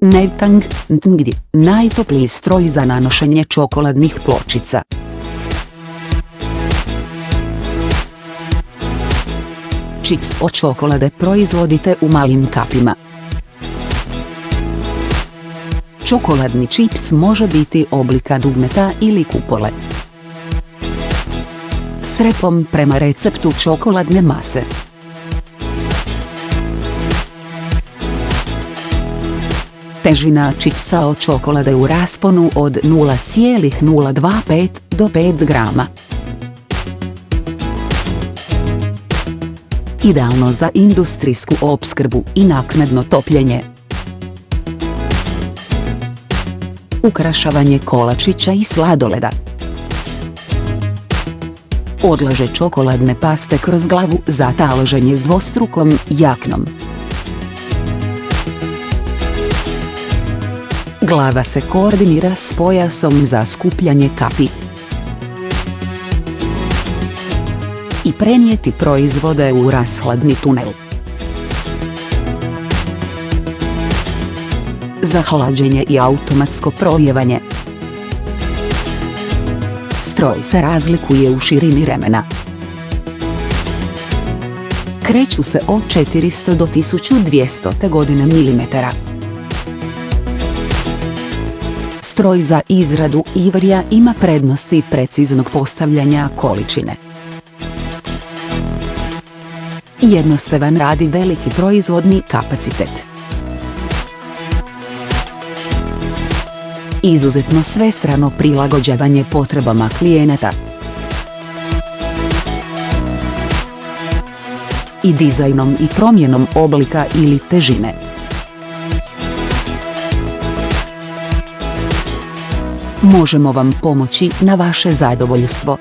Nevtang Ntngdi, najtopliji stroj za nanošenje čokoladnih pločica. Čips od čokolade proizvodite u malim kapima. Čokoladni čips može biti oblika dugmeta ili kupole. S repom prema receptu čokoladne mase. Težina čipsa od čokolade u rasponu od 0,025 do 5 grama. Idealno za industrijsku opskrbu i naknadno topljenje. Ukrašavanje kolačića i sladoleda. Odlaže čokoladne paste kroz glavu za taloženje s dvostrukom jaknom. Glava se koordinira s pojasom za skupljanje kapi. I prenijeti proizvode u rashladni tunel. Za hlađenje i automatsko prolijevanje. Stroj se razlikuje u širini remena. Kreću se od 400 do 1200 godine milimetara. Stroj za izradu ivrija ima prednosti preciznog postavljanja količine. Jednostavan radi veliki proizvodni kapacitet. Izuzetno svestrano prilagođavanje potrebama klijenata. I dizajnom i promjenom oblika ili težine. Možemo vam pomoći na vaše zadovoljstvo.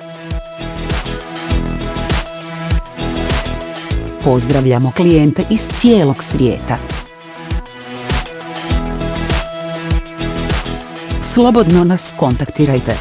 Pozdravljamo klijente iz cijelog svijeta. Slobodno nas kontaktirajte.